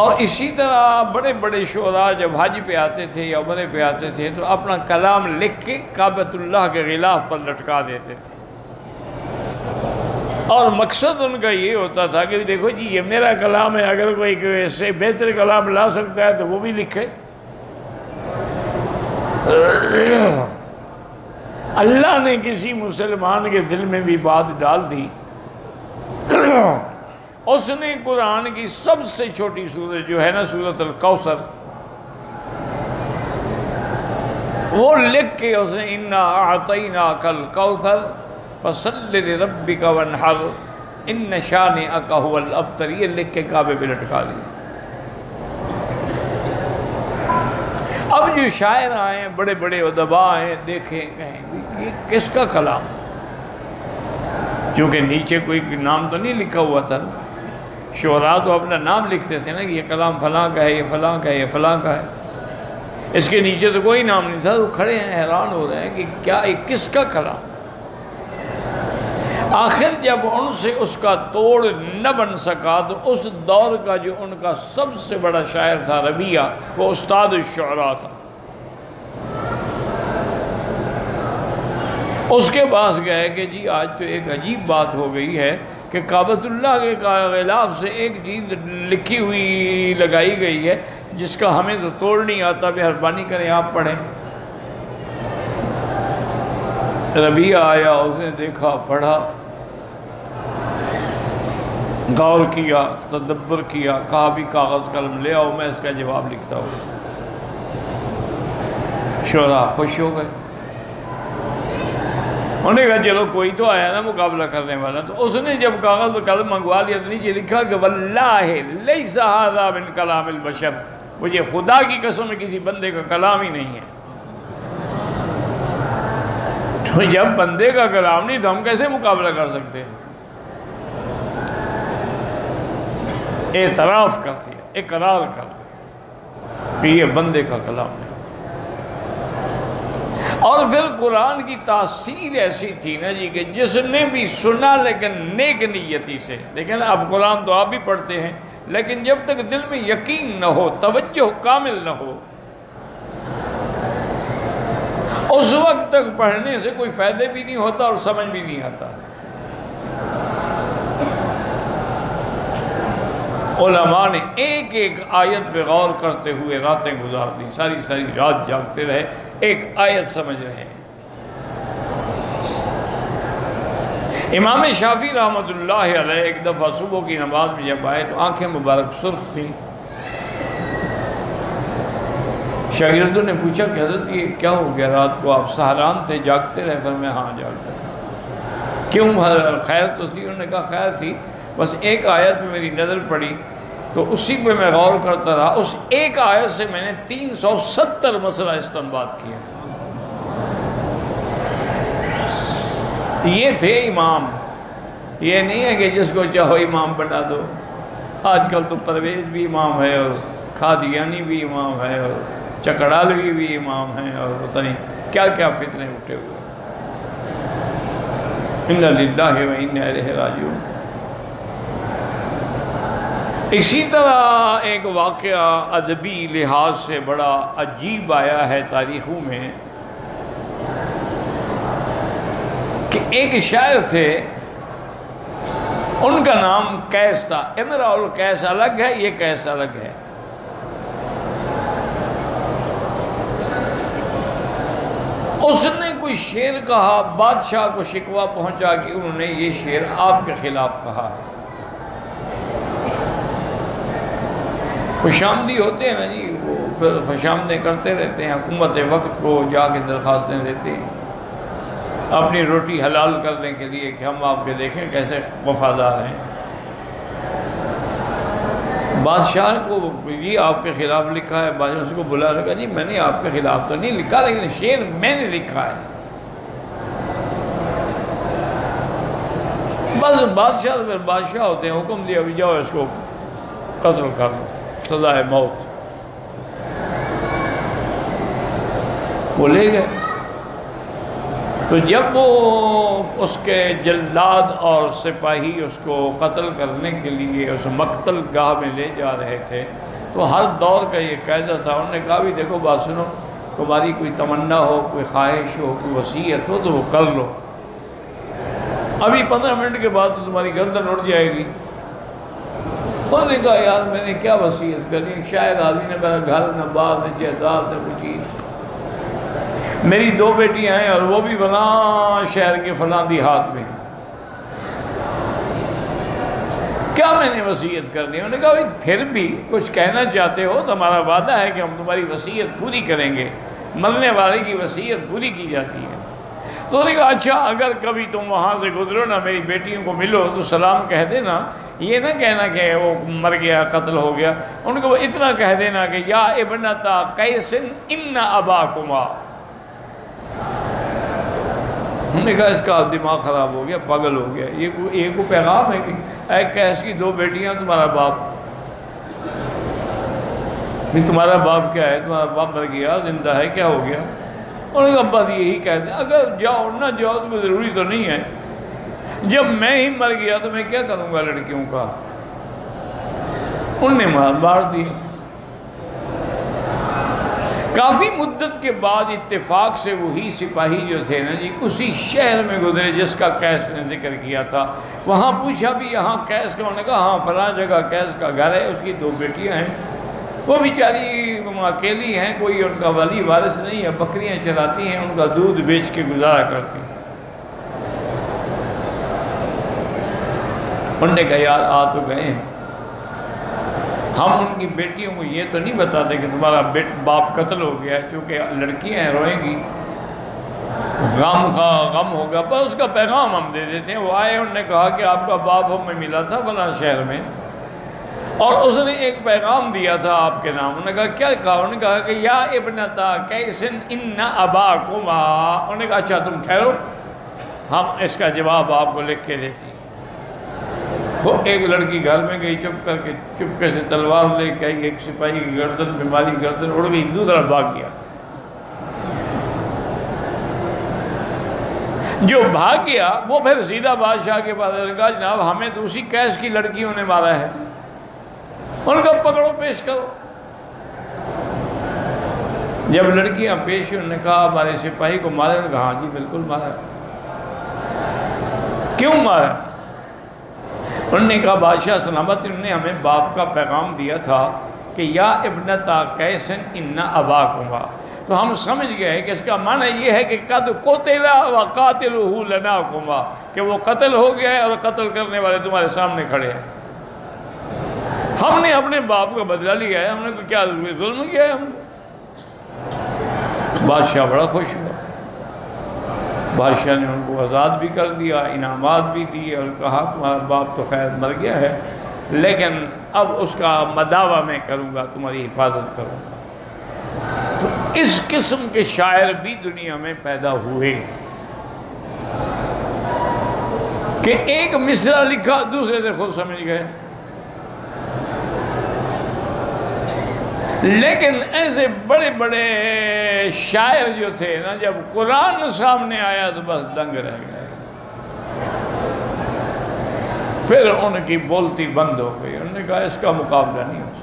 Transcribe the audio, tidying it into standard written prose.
اور اسی طرح بڑے بڑے شعراء جب حج پہ آتے تھے یا عمرے پہ آتے تھے تو اپنا کلام لکھ کے کعبۃ اللہ کے غلاف پر لٹکا دیتے تھے، اور مقصد ان کا یہ ہوتا تھا کہ دیکھو جی یہ میرا کلام ہے، اگر کوئی ایسے بہتر کلام لا سکتا ہے تو وہ بھی لکھے۔ اللہ نے کسی مسلمان کے دل میں بھی بات ڈال دی، اس نے قرآن کی سب سے چھوٹی سورت جو ہے نا سورۃ الکوثر، وہ لکھ کے اس نے اِنَّا أَعْطَيْنَاكَ الْكَوْثَرَ فَصَلِّ لِرَبِّكَ وَانْحَرْ إِنَّ شَانِئَكَ هُوَ الْأَبْتَرُ، یہ لکھ کے کعبے پہ لٹکا دیا۔ اب جو شاعر آئے ہیں، بڑے بڑے ادباء ہیں، دیکھیں کہیں یہ کس کا کلام، چونکہ نیچے کوئی نام تو نہیں لکھا ہوا تھا، شعراء تو اپنا نام لکھتے تھے نا کہ یہ کلام فلاں کا ہے، یہ فلاں کا ہے، یہ فلاں کا ہے، اس کے نیچے تو کوئی نام نہیں تھا۔ وہ کھڑے ہیں حیران ہو رہے ہیں کہ کیا یہ کس کا کلام ہے۔ آخر جب ان سے اس کا توڑ نہ بن سکا تو اس دور کا جو ان کا سب سے بڑا شاعر تھا ربیعہ، وہ استاد الشعراء تھا، اس کے پاس گئے کہ جی آج تو ایک عجیب بات ہو گئی ہے کہ کعبۃ اللہ کے غلاف سے ایک چیز لکھی ہوئی لگائی گئی ہے جس کا ہمیں تو توڑ نہیں آتا، مہربانی کریں آپ پڑھیں۔ ربیعہ آیا، اس نے دیکھا، پڑھا، غور کیا، تدبر کیا، کہا بھی کاغذ قلم لے آؤ، میں اس کا جواب لکھتا ہوں۔ شعراء خوش ہو گئے، انہوں نے کہا چلو کوئی تو آیا نا مقابلہ کرنے والا، تو اس نے جب کاغذ قلم منگوا لیا تو نیچے لکھا کہ واللہ لیس ھذا من کلام البشر، مجھے خدا کی قسم کسی بندے کا کلام ہی نہیں ہے۔ تو جب بندے کا کلام نہیں تو ہم کیسے مقابلہ کر سکتے ہیں؟ اعتراف کر دیا، اقرار کر دیا کہ یہ بندے کا کلام نہیں۔ اور پھر قرآن کی تاثیر ایسی تھی نا جی کہ جس نے بھی سنا لیکن نیک نیتی سے، لیکن اب قرآن تو آپ بھی پڑھتے ہیں، لیکن جب تک دل میں یقین نہ ہو، توجہ کامل نہ ہو، اس وقت تک پڑھنے سے کوئی فائدہ بھی نہیں ہوتا اور سمجھ بھی نہیں آتا۔ علماء نے ایک ایک آیت پہ غور کرتے ہوئے راتیں گزار دی، ساری ساری رات جاگتے رہے، ایک آیت سمجھ رہے ہیں۔ امام شافعی رحمۃ اللہ علیہ ایک دفعہ صبح کی نماز میں جب آئے تو آنکھیں مبارک سرخ تھیں۔ شاگردوں نے پوچھا کہ حضرت یہ کیا ہو گیا، رات کو آپ سہران تھے، جاگتے رہے؟ فرمایا ہاں جاگتے رہے۔ کیوں، خیر تو تھی؟ انہوں نے کہا خیر تھی، بس ایک آیت پہ میری نظر پڑی تو اسی پہ میں غور کرتا رہا، اس ایک آیت سے میں نے 370 مسئلہ استنباط کیا۔ یہ تھے امام، یہ نہیں ہے کہ جس کو چاہو امام بنا دو۔ آج کل تو پرویز بھی امام ہے، اور قادیانی بھی امام ہے، اور چکڑالوی بھی امام ہیں، اور پتہ نہیں کیا کیا فتنے اٹھے ہوئے۔ اِنَّا لِلَّهِ وَإِنَّا إِلَيْهِ رَاجِعُونَ۔ اسی طرح ایک واقعہ ادبی لحاظ سے بڑا عجیب آیا ہے تاریخوں میں کہ ایک شاعر تھے، ان کا نام قیس تھا۔ امرؤ القیس الگ ہے، یہ قیس الگ ہے۔ اس نے کوئی شعر کہا، بادشاہ کو شکوہ پہنچا کہ انہوں نے یہ شعر آپ کے خلاف کہا ہے۔ خوشامدی ہوتے ہیں نا جی، وہ پھر خوشامدیں کرتے رہتے ہیں، حکومت وقت کو جا کے درخواستیں دیتے ہیں اپنی روٹی حلال کرنے کے لیے کہ ہم آپ کے دیکھیں کیسے وفادار ہیں۔ بادشاہ کو یہ آپ کے خلاف لکھا ہے، بادشاہ اس کو بلا رکھا، جی میں نے آپ کے خلاف تو نہیں لکھا، لیکن شعر میں نے لکھا ہے۔ بس بادشاہ ہوتے ہیں، حکم دیا بھی جاؤ اس کو قتل کر دو، سزائے موت۔ وہ لے گئے، تو جب وہ اس کے جلاد اور سپاہی اس کو قتل کرنے کے لیے اس مقتل گاہ میں لے جا رہے تھے تو ہر دور کا یہ قاعدہ تھا. انہوں نے کہا بھی دیکھو بات سنو، تمہاری کوئی تمنا ہو، کوئی خواہش ہو، کوئی وصیت ہو تو وہ کر لو، ابھی 15 منٹ کے بعد تو تمہاری گردن اڑ جائے گی. انہوں نے کہا یار میں نے کیا وصیت کرنی، شاید آدمی نے میرا گھر نہ بار نہ جائیداد نہ کوئی چیز، میری 2 بیٹیاں ہیں اور وہ بھی فلاں شہر کے فلاں دیہات میں، کیا میں نے وصیت کرنی. انہوں نے کہا بھائی پھر بھی کچھ کہنا چاہتے ہو تو ہمارا وعدہ ہے کہ ہم تمہاری وصیت پوری کریں گے، مرنے والے کی وصیت پوری کی جاتی ہے. تو انہوں نے کہا اچھا اگر کبھی تم وہاں سے گزرو نا، میری بیٹیوں کو ملو تو سلام کہہ دینا، یہ نہ کہنا کہ وہ مر گیا قتل ہو گیا. ان کو اتنا کہہ دینا کہ یا ابنتا قیس ان اباکما. انہوں نے کہا اس کا دماغ خراب ہو گیا، پاگل ہو گیا، یہ کو پیغام ہے کہ اے قیس کی 2 بیٹیاں تمہارا باپ، تمہارا باپ کیا ہے، تمہارا باپ مر گیا زندہ ہے کیا ہو گیا. انہوں نے کہا بس یہی کہہ دیں، اگر جاؤ نہ جاؤ تو ضروری تو نہیں ہے، جب میں ہی مر گیا تو میں کیا کروں گا لڑکیوں کا. انہوں نے مار دی. کافی مدت کے بعد اتفاق سے وہی سپاہی جو تھے نا جی اسی شہر میں گزرے جس کا قیس نے ذکر کیا تھا. وہاں پوچھا بھی یہاں قیس کا، انہوں نے کہا ہاں فلاں جگہ قیس کا گھر ہے، اس کی 2 بیٹیاں ہیں، وہ بیچاری اکیلی ہیں، کوئی ان کا ولی وارث نہیں ہے، بکریاں چراتی ہیں، ان کا دودھ بیچ کے گزارا کرتی ہیں. انہوں نے کہا یار آ تو گئے ہیں، ہم ان کی بیٹیوں کو یہ تو نہیں بتاتے کہ تمہارا باپ قتل ہو گیا ہے، چونکہ لڑکیاں ہیں روئیں گی، غم ہوگا، بس اس کا پیغام ہم دے دیتے ہیں. وہ آئے، انہوں نے کہا کہ آپ کا باپ ہمیں ملا تھا فلاں شہر میں اور اس نے ایک پیغام دیا تھا آپ کے نام. انہوں نے کہا کیا کہا؟ انہوں نے کہا کہ یا ابنتا قیس ان اباکما. انہوں نے کہا اچھا تم ٹھہرو، ہم اس کا جواب آپ کو لکھ کے دیتی. وہ ایک لڑکی گھر میں گئی، چپکے سے تلوار لے کے آئی، ایک سپاہی کی گردن پہ ماری، گردن اڑ گئی، دوسرا بھاگ گیا. جو بھاگ گیا وہ پھر سیدھا بادشاہ کے پاس کہا جناب ہمیں تو اسی قیس کی لڑکیوں نے مارا ہے. ان کو پکڑو پیش کرو. جب لڑکیاں پیش ہوئی، انہوں نے کہا ہمارے سپاہی کو مارے. انہوں نے کہا ہاں جی بالکل مارا ہے. کیوں مارا؟ انہوں نے کہا بادشاہ سلامت انہوں نے ہمیں باپ کا پیغام دیا تھا کہ یا ابنتا قیس ان اباکما، تو ہم سمجھ گئے کہ اس کا معنی یہ ہے کہ قد قتل وقاتلہ لناکما، کہ وہ قتل ہو گیا ہے اور قتل کرنے والے تمہارے سامنے کھڑے ہیں. ہم نے اپنے باپ کا بدلہ لیا ہے، ہم نے کیا ظلم کیا ہے ہم نے. بادشاہ بڑا خوش ہوا. بادشاہ نے ان کو آزاد بھی کر دیا، انعامات بھی دیے اور کہا تمہارا باپ تو خیر مر گیا ہے لیکن اب اس کا مداوع میں کروں گا، تمہاری حفاظت کروں گا. تو اس قسم کے شاعر بھی دنیا میں پیدا ہوئے کہ ایک مصرع لکھا دوسرے سے خود سمجھ گئے. لیکن ایسے بڑے بڑے شاعر جو تھے نا جب قرآن سامنے آیا تو بس دنگ رہ گئے، پھر ان کی بولتی بند ہو گئی. انہوں نے کہا اس کا مقابلہ نہیں ہو سکتا.